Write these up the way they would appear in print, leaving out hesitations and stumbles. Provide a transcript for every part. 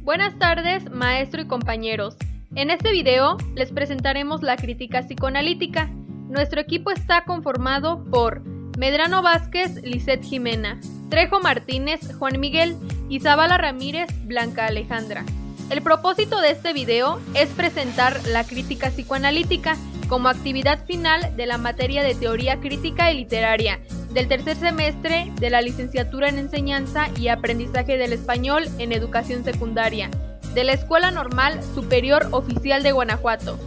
Buenas tardes, maestro y compañeros. En este video les presentaremos la crítica psicoanalítica. Nuestro equipo está conformado por Medrano Vázquez, Lisette Jimena, Trejo Martínez, Juan Miguel y Zavala Ramírez, Blanca Alejandra. El propósito de este video es presentar la crítica psicoanalítica como actividad final de la materia de teoría crítica y literaria del tercer semestre de la licenciatura en Enseñanza y Aprendizaje del Español en Educación Secundaria de la Escuela Normal Superior Oficial de Guanajuato.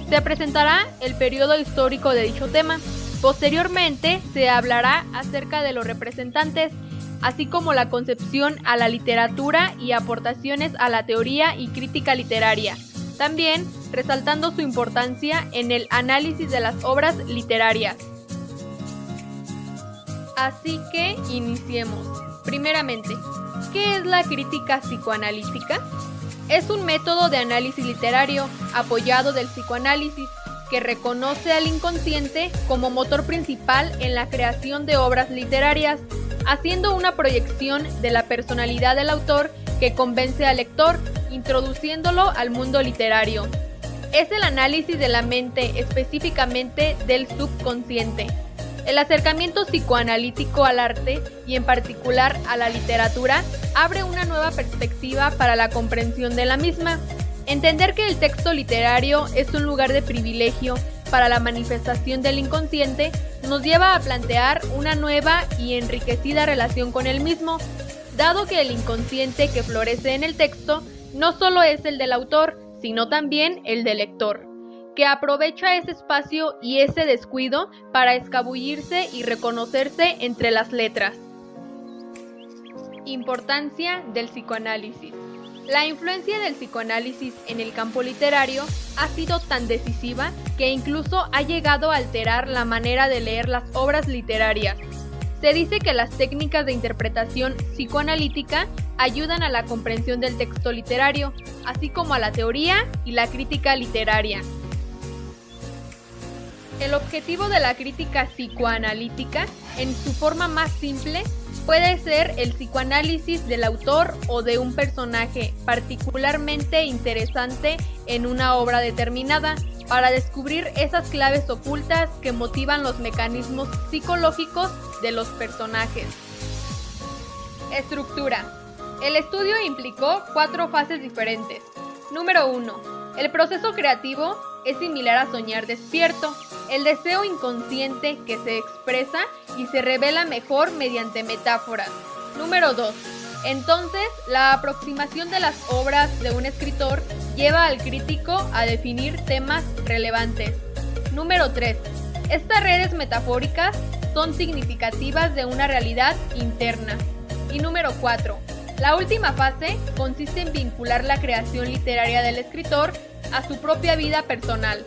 Se presentará el periodo histórico de dicho tema. Posteriormente se hablará acerca de los representantes, así como la concepción a la literatura y aportaciones a la teoría y crítica literaria, también resaltando su importancia en el análisis de las obras literarias. Así que iniciemos. Primeramente, ¿qué es la crítica psicoanalítica? Es un método de análisis literario apoyado del psicoanálisis que reconoce al inconsciente como motor principal en la creación de obras literarias, haciendo una proyección de la personalidad del autor que convence al lector, introduciéndolo al mundo literario. Es el análisis de la mente, específicamente del subconsciente. El acercamiento psicoanalítico al arte, y en particular a la literatura, abre una nueva perspectiva para la comprensión de la misma. Entender que el texto literario es un lugar de privilegio para la manifestación del inconsciente nos lleva a plantear una nueva y enriquecida relación con el mismo, dado que el inconsciente que florece en el texto no solo es el del autor, sino también el del lector, que aprovecha ese espacio y ese descuido para escabullirse y reconocerse entre las letras. Importancia del psicoanálisis. La influencia del psicoanálisis en el campo literario ha sido tan decisiva que incluso ha llegado a alterar la manera de leer las obras literarias. Se dice que las técnicas de interpretación psicoanalítica ayudan a la comprensión del texto literario, así como a la teoría y la crítica literaria. El objetivo de la crítica psicoanalítica, en su forma más simple, puede ser el psicoanálisis del autor o de un personaje particularmente interesante en una obra determinada, para descubrir esas claves ocultas que motivan los mecanismos psicológicos de los personajes. Estructura. El estudio implicó 4 fases diferentes. Número 1. El proceso creativo es similar a soñar despierto, el deseo inconsciente que se expresa y se revela mejor mediante metáforas. Número 2. Entonces, la aproximación de las obras de un escritor lleva al crítico a definir temas relevantes. Número 3. Estas redes metafóricas son significativas de una realidad interna. Y número 4. La última fase consiste en vincular la creación literaria del escritor a su propia vida personal.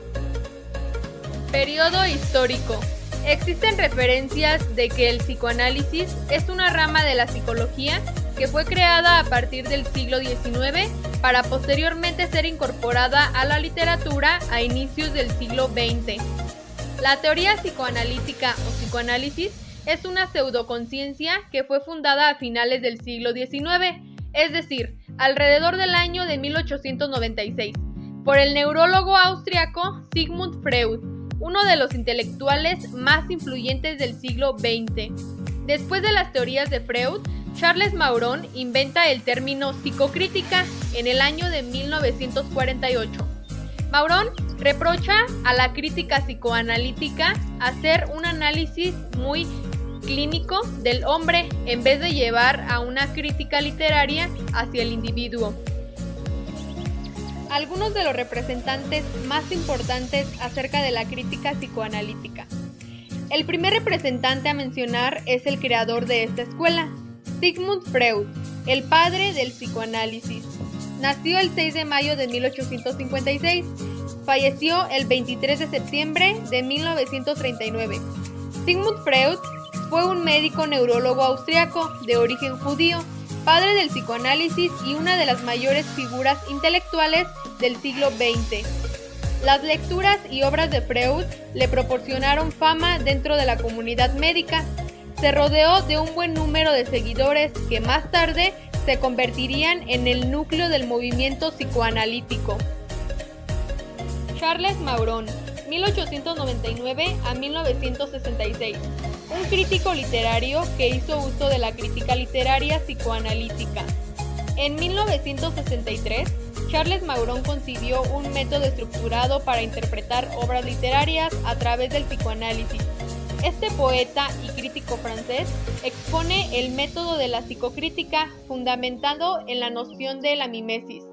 Periodo histórico. Existen referencias de que el psicoanálisis es una rama de la psicología que fue creada a partir del siglo XIX para posteriormente ser incorporada a la literatura a inicios del siglo XX. La teoría psicoanalítica o psicoanálisis es una pseudoconsciencia que fue fundada a finales del siglo XIX, es decir, alrededor del año de 1896, por el neurólogo austriaco Sigmund Freud, uno de los intelectuales más influyentes del siglo XX. Después de las teorías de Freud, Charles Mauron inventa el término psicocrítica en el año de 1948. Mauron reprocha a la crítica psicoanalítica hacer un análisis muy clínico del hombre en vez de llevar a una crítica literaria hacia el individuo. Algunos de los representantes más importantes acerca de la crítica psicoanalítica. El primer representante a mencionar es el creador de esta escuela, Sigmund Freud, el padre del psicoanálisis. Nació el 6 de mayo de 1856, falleció el 23 de septiembre de 1939. Sigmund Freud fue un médico neurólogo austriaco de origen judío, padre del psicoanálisis y una de las mayores figuras intelectuales del siglo XX. Las lecturas y obras de Freud le proporcionaron fama dentro de la comunidad médica. Se rodeó de un buen número de seguidores que más tarde se convertirían en el núcleo del movimiento psicoanalítico. Charles Mauron, 1899 a 1966, un crítico literario que hizo uso de la crítica literaria psicoanalítica. En 1963, Charles Mauron concibió un método estructurado para interpretar obras literarias a través del psicoanálisis. Este poeta y crítico francés expone el método de la psicocrítica fundamentado en la noción de la mimesis,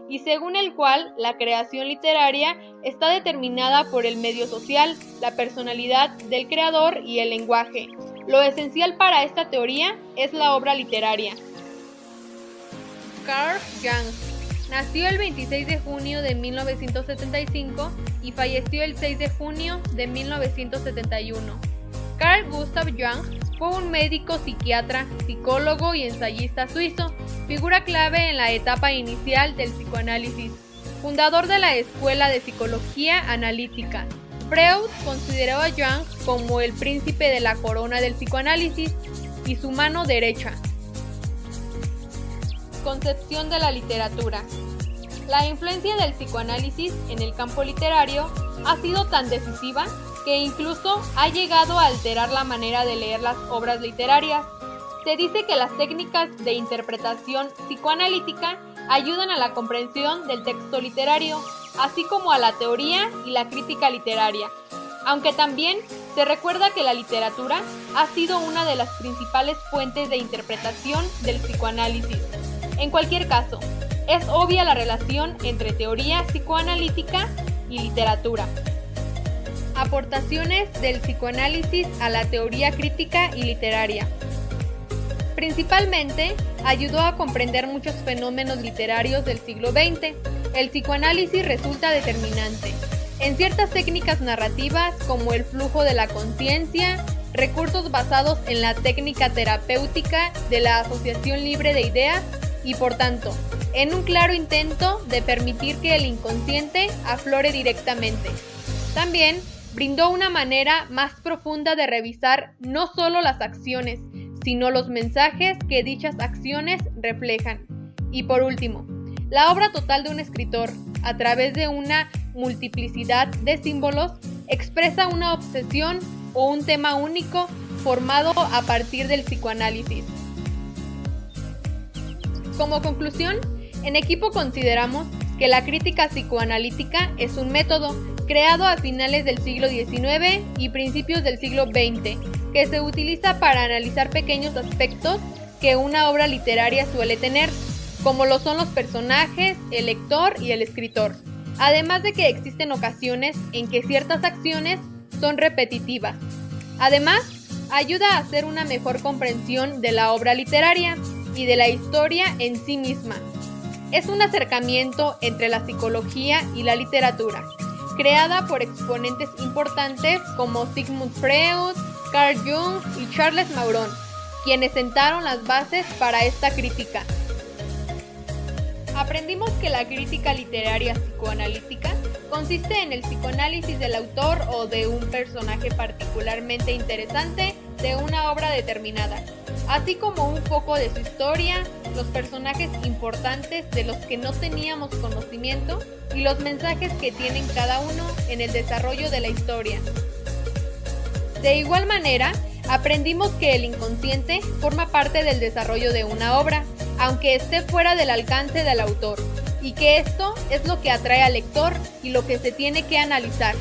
y según el cual la creación literaria está determinada por el medio social, la personalidad del creador y el lenguaje. Lo esencial para esta teoría es la obra literaria. Carl Jung nació el 26 de junio de 1975 y falleció el 6 de junio de 1971. Carl Gustav Jung fue un médico psiquiatra, psicólogo y ensayista suizo, figura clave en la etapa inicial del psicoanálisis, fundador de la Escuela de Psicología Analítica. Freud consideró a Jung como el príncipe de la corona del psicoanálisis y su mano derecha. Concepción de la literatura. La influencia del psicoanálisis en el campo literario ha sido tan decisiva que incluso ha llegado a alterar la manera de leer las obras literarias. Se dice que las técnicas de interpretación psicoanalítica ayudan a la comprensión del texto literario, así como a la teoría y la crítica literaria, aunque también se recuerda que la literatura ha sido una de las principales fuentes de interpretación del psicoanálisis. En cualquier caso, es obvia la relación entre teoría psicoanalítica y literatura. Aportaciones del psicoanálisis a la teoría crítica y literaria. Principalmente, ayudó a comprender muchos fenómenos literarios del siglo XX. El psicoanálisis resulta determinante en ciertas técnicas narrativas como el flujo de la conciencia, recursos basados en la técnica terapéutica de la asociación libre de ideas y, por tanto, en un claro intento de permitir que el inconsciente aflore directamente. También brindó una manera más profunda de revisar no solo las acciones, sino los mensajes que dichas acciones reflejan. Y por último, la obra total de un escritor, a través de una multiplicidad de símbolos, expresa una obsesión o un tema único formado a partir del psicoanálisis. Como conclusión, en equipo consideramos que la crítica psicoanalítica es un método creado a finales del siglo XIX y principios del siglo XX, que se utiliza para analizar pequeños aspectos que una obra literaria suele tener, como lo son los personajes, el lector y el escritor, además de que existen ocasiones en que ciertas acciones son repetitivas. Además, ayuda a hacer una mejor comprensión de la obra literaria y de la historia en sí misma. Es un acercamiento entre la psicología y la literatura, creada por exponentes importantes como Sigmund Freud, Carl Jung y Charles Mauron, quienes sentaron las bases para esta crítica. Aprendimos que la crítica literaria psicoanalítica consiste en el psicoanálisis del autor o de un personaje particularmente interesante de una obra determinada, así como un poco de su historia, los personajes importantes de los que no teníamos conocimiento y los mensajes que tienen cada uno en el desarrollo de la historia. De igual manera, aprendimos que el inconsciente forma parte del desarrollo de una obra, aunque esté fuera del alcance del autor, y que esto es lo que atrae al lector y lo que se tiene que analizar.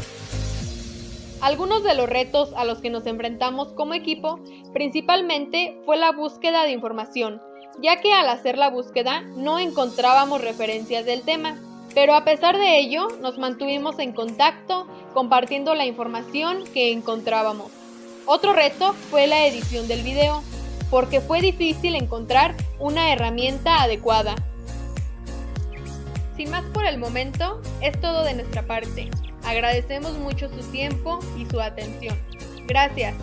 Algunos de los retos a los que nos enfrentamos como equipo principalmente fue la búsqueda de información, ya que al hacer la búsqueda no encontrábamos referencias del tema, pero a pesar de ello nos mantuvimos en contacto compartiendo la información que encontrábamos. Otro reto fue la edición del video, porque fue difícil encontrar una herramienta adecuada. Sin más por el momento, es todo de nuestra parte. Agradecemos mucho su tiempo y su atención. Gracias.